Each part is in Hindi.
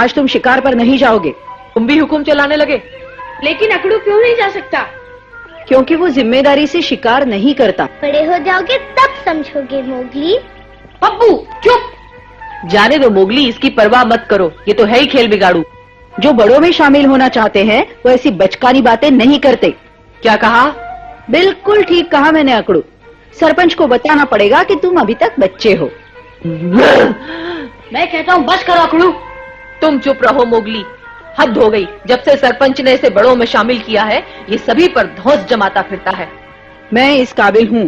आज तुम शिकार पर नहीं जाओगे। तुम भी हुक्म चलाने लगे। लेकिन अकड़ू क्यों नहीं जा सकता? क्योंकि वो जिम्मेदारी से शिकार नहीं करता। बड़े हो जाओगे तब समझोगे मोगली। पप्पू चुप। जाने दो मोगली, इसकी परवाह मत करो, ये तो है ही खेल बिगाड़ू। जो बड़ों में शामिल होना चाहते हैं वो ऐसी बचकानी बातें नहीं करते। क्या कहा? बिल्कुल ठीक कहा मैंने अकड़ू। सरपंच को बताना पड़ेगा कि तुम अभी तक बच्चे हो। मैं कहता हूँ बस करो अकड़ू। तुम चुप रहो मोगली, हद हो गई। जब से सरपंच ने इसे बड़ों में शामिल किया है, ये सभी पर धौंस जमाता फिरता है। मैं इस काबिल हूँ।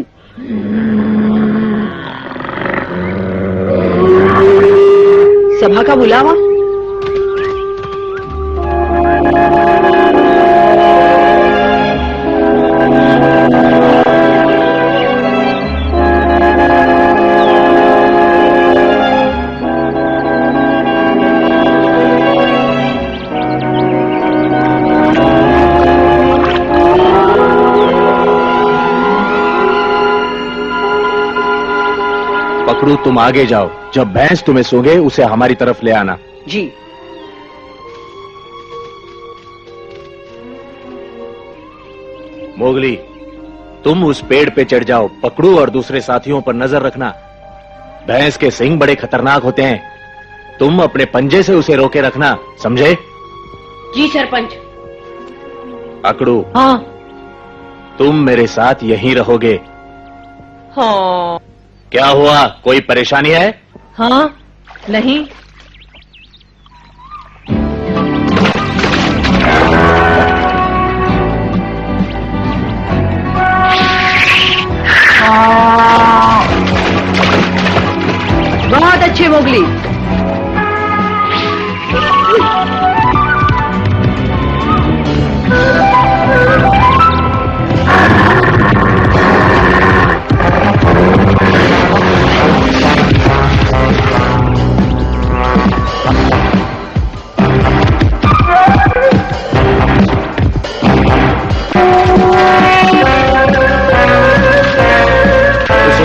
सभा का बुलावा। पकड़ू, तुम आगे जाओ। जब भैंस तुम्हें सूंघे उसे हमारी तरफ ले आना। जी। मोगली, तुम उस पेड़ पे चढ़ जाओ। पकड़ू और दूसरे साथियों पर नजर रखना। भैंस के सींग बड़े खतरनाक होते हैं। तुम अपने पंजे से उसे रोके रखना, समझे? जी सरपंच। अकड़ू, हाँ। तुम मेरे साथ यहीं रहोगे। हाँ। क्या हुआ, कोई परेशानी है? हाँ नहीं। बहुत अच्छे मोगली।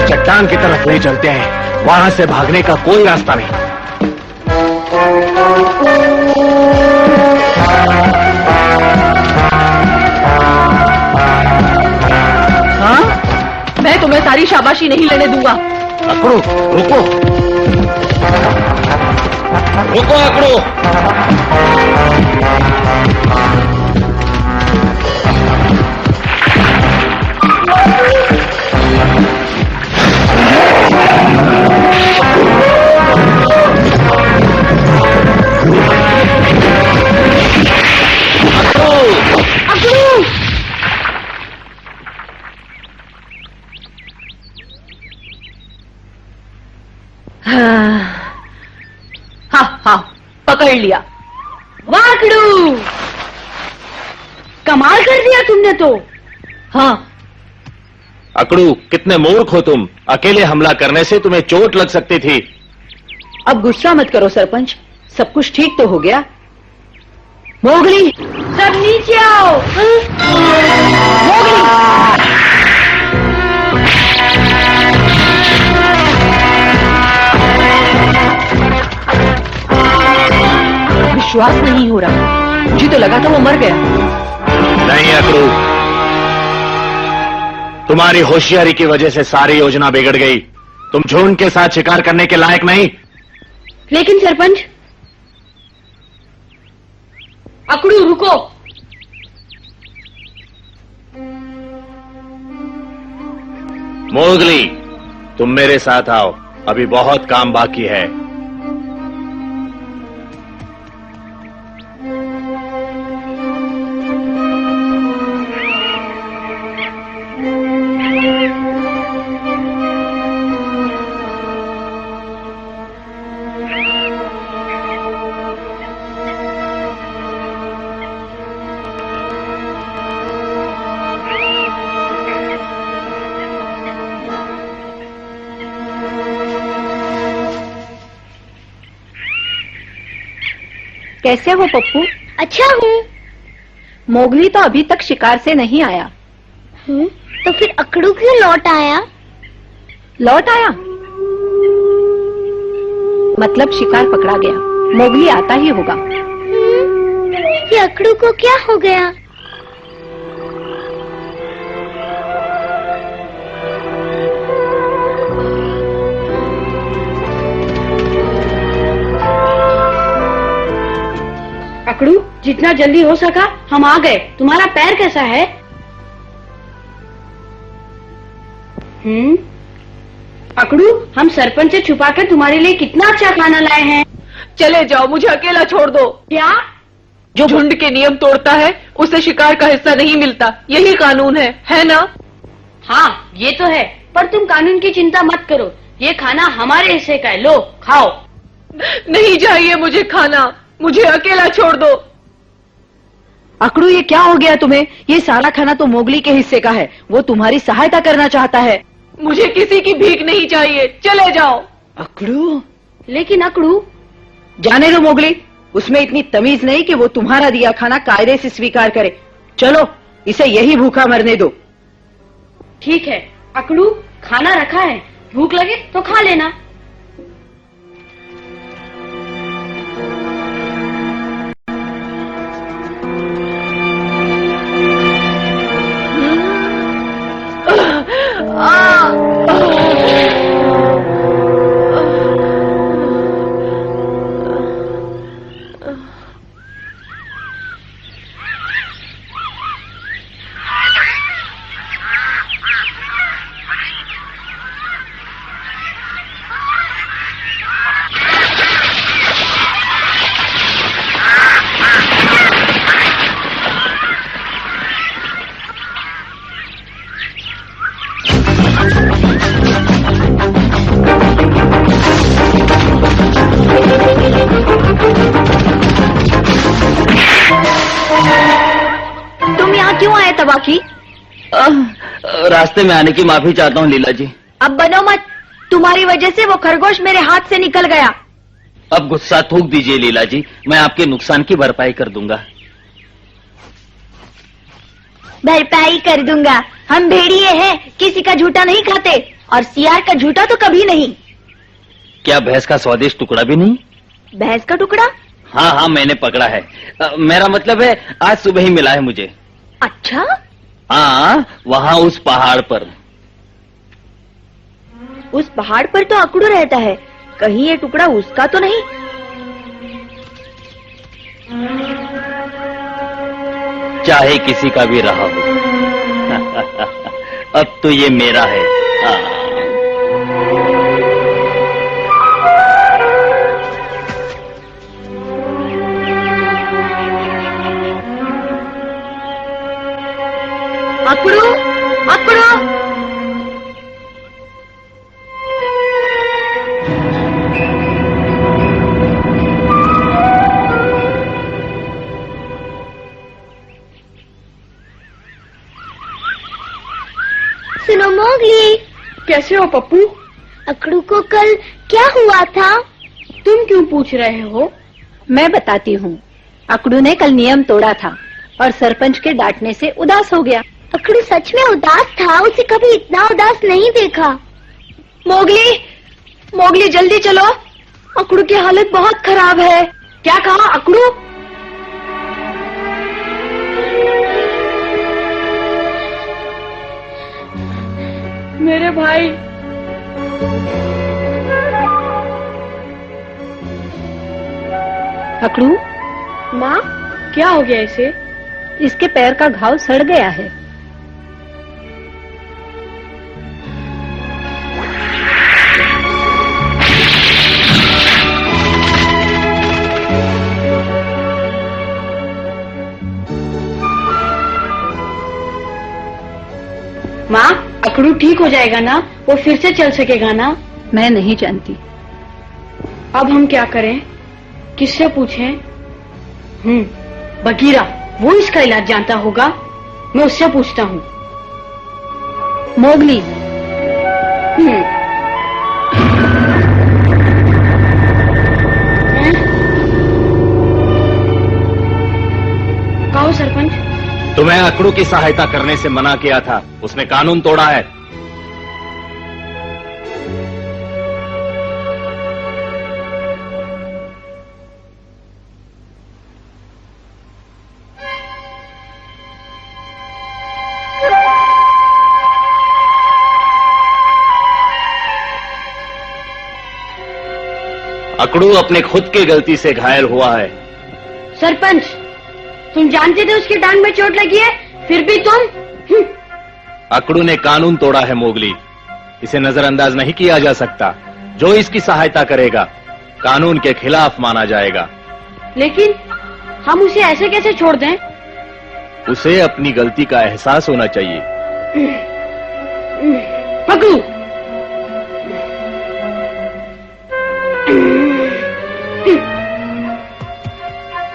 चट्टान की तरफ ले चलते हैं, वहां से भागने का कोई रास्ता नहीं। हाँ, मैं तुम्हें सारी शाबाशी नहीं लेने दूंगा। अकड़ू रुको, रुको अकड़ू। हाँ, पकड़ लिया। वाकड़ू, कमाल कर दिया तुमने तो। हाँ। अकड़ू, कितने मूर्ख हो तुम। अकेले हमला करने से तुम्हें चोट लग सकती थी। अब गुस्सा मत करो सरपंच, सब कुछ ठीक तो हो गया। मोगली, सब नीचे आओ। मोगली। विश्वास नहीं हो रहा, मुझे तो लगा था वो मर गया। नहीं अकड़ू, तुम्हारी होशियारी की वजह से सारी योजना बिगड़ गई। तुम झुंड के साथ शिकार करने के लायक नहीं। लेकिन सरपंच। अकड़ू रुको। मोगली, तुम मेरे साथ आओ, अभी बहुत काम बाकी है। कैसे हो पप्पू? अच्छा हूँ। मोगली तो अभी तक शिकार से नहीं आया। तो फिर अकड़ू क्यों लौट आया? लौट आया मतलब शिकार पकड़ा गया। मोगली आता ही होगा। ये अकड़ू को क्या हो गया? अकड़ू, जितना जल्दी हो सका हम आ गए। तुम्हारा पैर कैसा है? अकड़ू, हम सरपंच से छुपा कर तुम्हारे लिए कितना अच्छा खाना लाए हैं। चले जाओ, मुझे अकेला छोड़ दो। क्या? जो झुंड के नियम तोड़ता है उसे शिकार का हिस्सा नहीं मिलता, यही कानून है ना? हाँ, ये तो है, पर तुम कानून की चिंता मत करो। ये खाना हमारे हिस्से का है, लो खाओ। नहीं चाहिए मुझे खाना, मुझे अकेला छोड़ दो। अकड़ू, ये क्या हो गया तुम्हें? ये सारा खाना तो मोगली के हिस्से का है, वो तुम्हारी सहायता करना चाहता है। मुझे किसी की भीख नहीं चाहिए, चले जाओ। अकड़ू, लेकिन अकड़ू, जाने दो मोगली, उसमें इतनी तमीज नहीं कि वो तुम्हारा दिया खाना कायदे से स्वीकार करे। चलो, इसे यही भूखा मरने दो। ठीक है अकड़ू, खाना रखा है, भूख लगे तो खा लेना। तुम यहाँ क्यों आए तबाकी? रास्ते में आने की माफी चाहता हूँ लीला जी। अब बनो मत, तुम्हारी वजह से वो खरगोश मेरे हाथ से निकल गया। अब गुस्सा थूक दीजिए लीला जी, मैं आपके नुकसान की भरपाई कर दूंगा। भरपाई कर दूंगा? हम भेड़िए हैं, किसी का झूठा नहीं खाते, और सियार का झूठा तो कभी नहीं। क्या भैंस का स्वादिष्ट टुकड़ा भी नहीं? भैंस का टुकड़ा? हाँ हाँ, मैंने पकड़ा है। मेरा मतलब है आज सुबह ही मिला है मुझे। अच्छा? हाँ, वहाँ उस पहाड़ पर। उस पहाड़ पर तो अकड़ू रहता है, कहीं ये टुकड़ा उसका तो नहीं? चाहे किसी का भी रहा हो अब तो ये मेरा है। हाँ। अकड़ू, अकड़ू, सुनो मोगली। कैसे हो पप्पू? अकड़ू को कल क्या हुआ था? तुम क्यों पूछ रहे हो? मैं बताती हूँ। अकड़ू ने कल नियम तोड़ा था और सरपंच के डांटने से उदास हो गया। अकड़ू सच में उदास था, उसे कभी इतना उदास नहीं देखा। मोगली, मोगली जल्दी चलो, अकड़ू की हालत बहुत खराब है। क्या कहा अकड़ू? मेरे भाई, अकड़ू, माँ क्या हो गया इसे? इसके पैर का घाव सड़ गया है। माँ, अकड़ू ठीक हो जाएगा ना? वो फिर से चल सकेगा ना? मैं नहीं जानती। अब हम क्या करें? किससे पूछें? बगीरा, वो इसका इलाज जानता होगा, मैं उससे पूछता हूँ। मोगली, कहो सरपंच। तुम्हें अकड़ू की सहायता करने से मना किया था, उसने कानून तोड़ा है। अकड़ू अपने खुद की गलती से घायल हुआ है। सरपंच, तुम जानते थे उसकी टांग में चोट लगी है, फिर भी तुम। अकड़ू ने कानून तोड़ा है मोगली, इसे नजरअंदाज नहीं किया जा सकता। जो इसकी सहायता करेगा कानून के खिलाफ माना जाएगा। लेकिन हम उसे ऐसे कैसे छोड़ दें? उसे अपनी गलती का एहसास होना चाहिए। पकड़ू।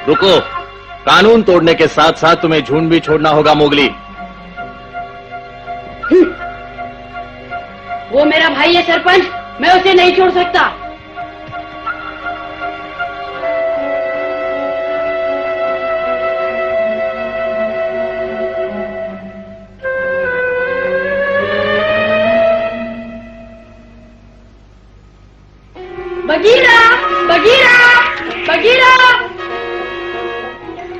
रुको, कानून तोड़ने के साथ साथ तुम्हें झुंड भी छोड़ना होगा मोगली। वो मेरा भाई है सरपंच, मैं उसे नहीं छोड़ सकता। बगीरा, बगीरा, बगीरा,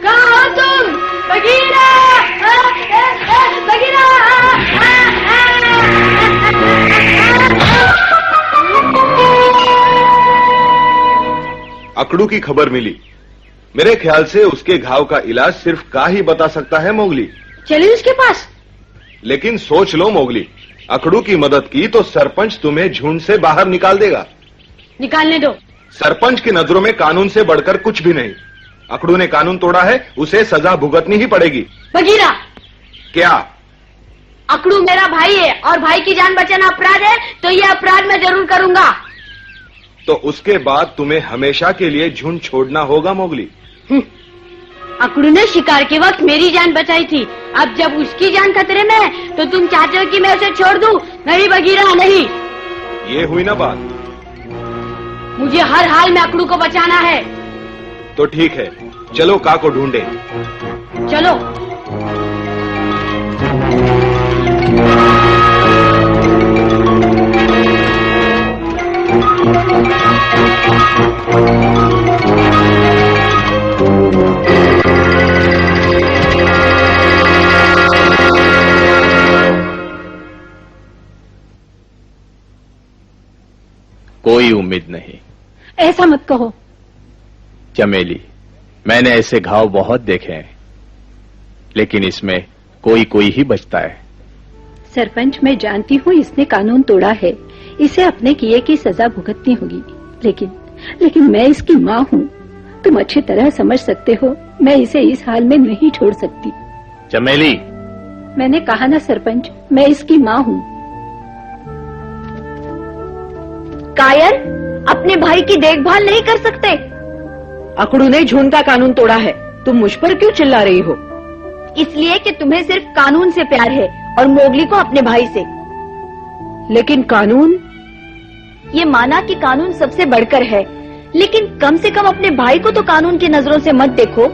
कहाँ हो तुम? Bagheera, Bagheera. अकड़ू की खबर मिली। मेरे ख्याल से उसके घाव का इलाज सिर्फ का ही बता सकता है मोगली। चलिए उसके पास। लेकिन सोच लो मोगली, अकड़ू की मदद की तो सरपंच तुम्हें झुंड से बाहर निकाल देगा। निकालने दो। सरपंच की नजरों में कानून से बढ़कर कुछ भी नहीं। अकड़ू ने कानून तोड़ा है, उसे सजा भुगतनी ही पड़ेगी। बगीरा, क्या? अकड़ू मेरा भाई है और भाई की जान बचाना अपराध है, तो ये अपराध मैं जरूर करूंगा। तो उसके बाद तुम्हें हमेशा के लिए झुंड छोड़ना होगा मोगली। अकड़ू ने शिकार के वक्त मेरी जान बचाई थी, अब जब उसकी जान खतरे में है तो तुम चाहते हो कि मैं उसे छोड़ दूं? नहीं बगीरा, नहीं। ये हुई ना बात। मुझे हर हाल में अकड़ू को बचाना है। तो ठीक है, चलो का को ढूंढे। चलो। कोई उम्मीद नहीं। ऐसा मत कहो चमेली, मैंने ऐसे घाव बहुत देखे हैं, लेकिन इसमें कोई कोई ही बचता है। सरपंच, मैं जानती हूँ इसने कानून तोड़ा है, इसे अपने किए की सजा भुगतनी होगी, लेकिन मैं इसकी माँ हूँ। तुम अच्छी तरह समझ सकते हो, मैं इसे इस हाल में नहीं छोड़ सकती। चमेली, मैंने कहा ना सरपंच, मैं इसकी माँ हूँ। कायर, अपने भाई की देखभाल नहीं कर सकते? अकड़ू ने झुंड का कानून तोड़ा है, तुम मुझ पर क्यों चिल्ला रही हो? इसलिए कि तुम्हें सिर्फ कानून से प्यार है और मोगली को अपने भाई से। लेकिन कानून? ये माना कि कानून सबसे बढ़कर है, लेकिन कम से कम अपने भाई को तो कानून की नजरों से मत देखो।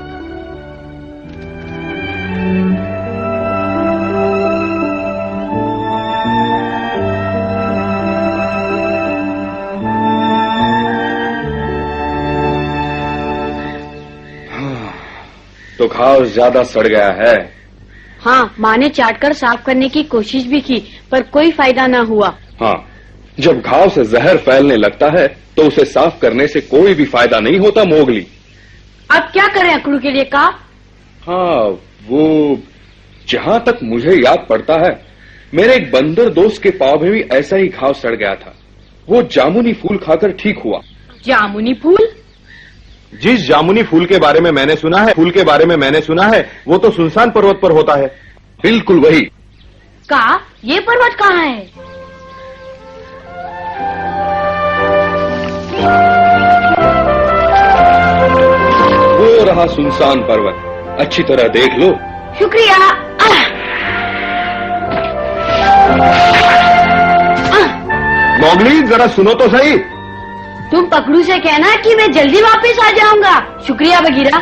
तो घाव ज्यादा सड़ गया है। हाँ, माँ ने चाटकर साफ करने की कोशिश भी की, पर कोई फायदा ना हुआ। हाँ, जब घाव से जहर फैलने लगता है तो उसे साफ करने से कोई भी फायदा नहीं होता मोगली। अब क्या करें अकड़ू के लिए का? हाँ, वो जहां तक मुझे याद पड़ता है, मेरे एक बंदर दोस्त के पांव में भी ऐसा ही घाव सड़ गया था। वो जामुनी फूल खाकर ठीक हुआ। जामुनी फूल? जिस जामुनी फूल के बारे में मैंने सुना है, वो तो सुनसान पर्वत पर होता है। बिल्कुल वही। का? ये पर्वत कहाँ है? वो रहा सुनसान पर्वत, अच्छी तरह देख लो। शुक्रिया। मोगली, जरा सुनो तो सही। तुम पकड़ू से कहना कि मैं जल्दी वापस आ जाऊंगा। शुक्रिया बगीरा।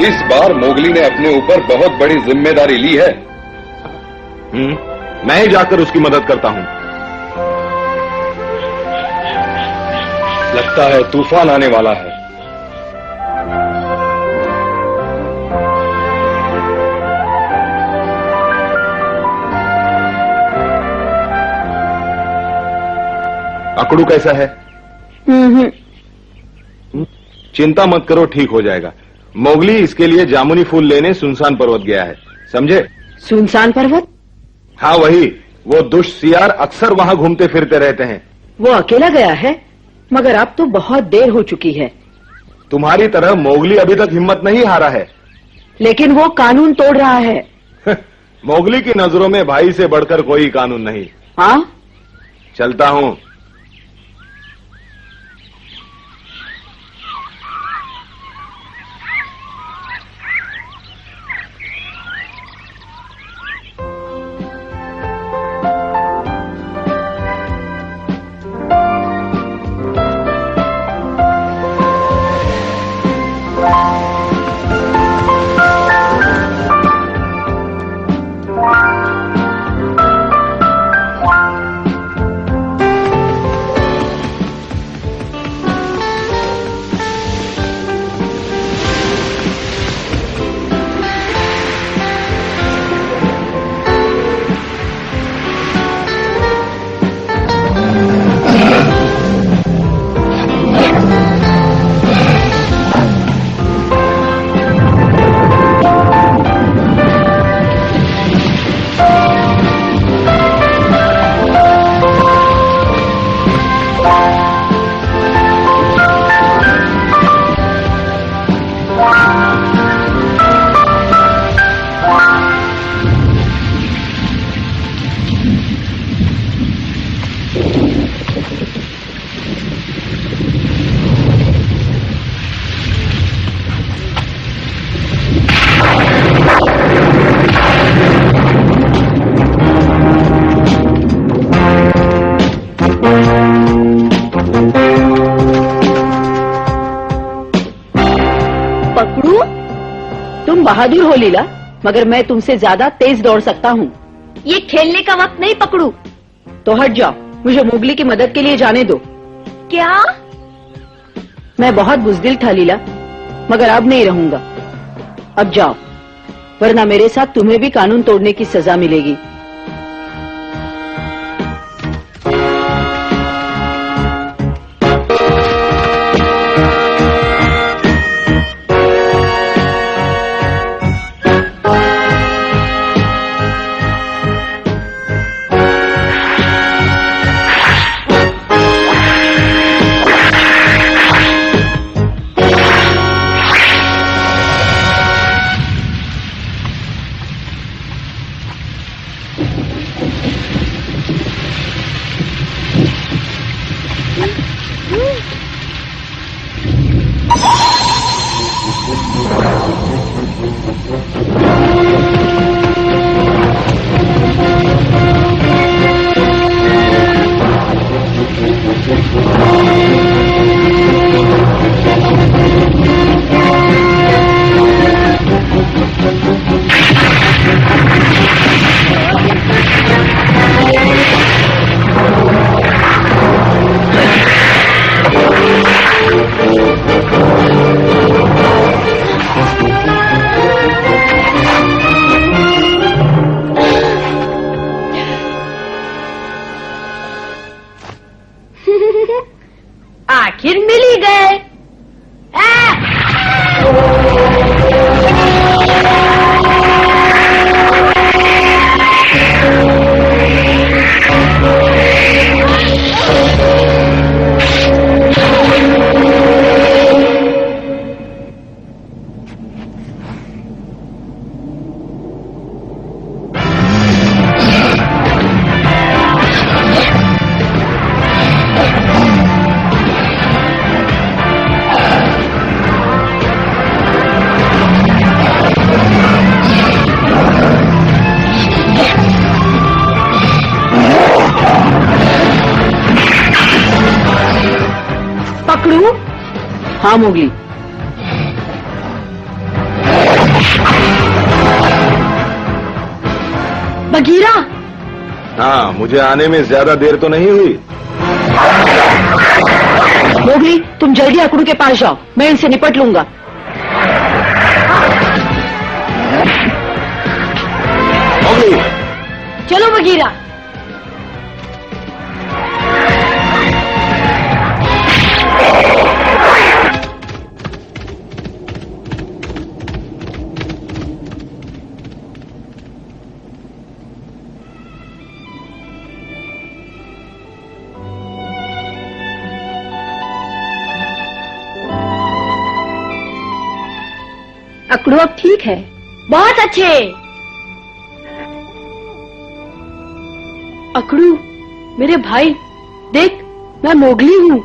इस बार मोगली ने अपने ऊपर बहुत बड़ी जिम्मेदारी ली है। मैं ही जाकर उसकी मदद करता हूँ। लगता है तूफान आने वाला है। अकड़ू कैसा है? चिंता मत करो, ठीक हो जाएगा। मोगली इसके लिए जामुनी फूल लेने सुनसान पर्वत गया है, समझे? सुनसान पर्वत? हाँ वही, वो दुष्ट सियार अक्सर वहां घूमते फिरते रहते हैं। वो अकेला गया है? मगर अब तो बहुत देर हो चुकी है। तुम्हारी तरह मोगली अभी तक हिम्मत नहीं हारा है। लेकिन वो कानून तोड़ रहा है। मोगली की नजरों में भाई से बढ़कर कोई कानून नहीं। हाँ? चलता हूं। तुम बहादुर हो लीला, मगर मैं तुमसे ज्यादा तेज दौड़ सकता हूँ। ये खेलने का वक्त नहीं पकड़ू। तो हट जाओ, मुझे मोगली की मदद के लिए जाने दो। क्या? मैं बहुत बुज़दिल था लीला, मगर अब नहीं रहूंगा। अब जाओ, वरना मेरे साथ तुम्हें भी कानून तोड़ने की सजा मिलेगी। आखिर मिल ही गए। पकड़ू? हाँ मोगली। बगीरा, हाँ, मुझे आने में ज्यादा देर तो नहीं हुई। मोगली, तुम जल्दी अकड़ू के पास जाओ, मैं इनसे निपट लूंगा। मोगली, चलो बगीरा। अकड़ू अब ठीक है। बहुत अच्छे। अकड़ू, मेरे भाई, देख मैं मोगली हूँ।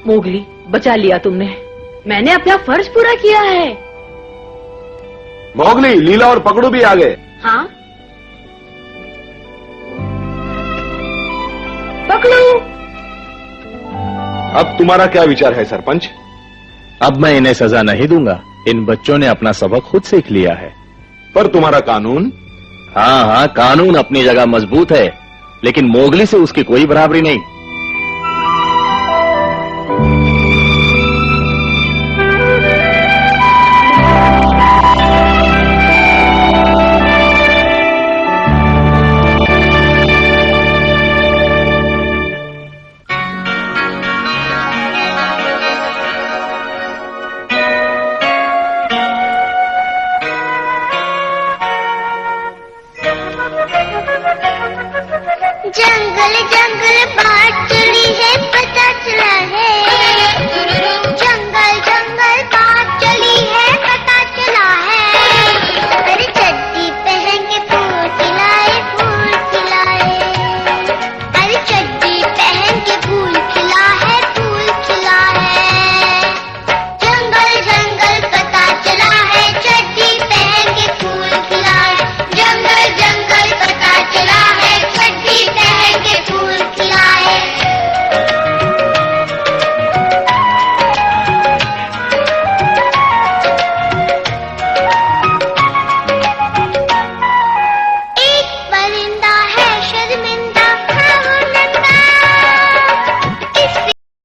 मोगली, बचा लिया तुमने। मैंने अपना फर्ज पूरा किया है। मोगली, लीला और पकड़ू भी आ गए। हाँ, पकड़ू। अब तुम्हारा क्या विचार है सरपंच? अब मैं इन्हें सजा नहीं दूंगा। इन बच्चों ने अपना सबक खुद सीख लिया है। पर तुम्हारा कानून? हाँ हाँ, कानून अपनी जगह मजबूत है, लेकिन मोगली से उसकी कोई बराबरी नहीं।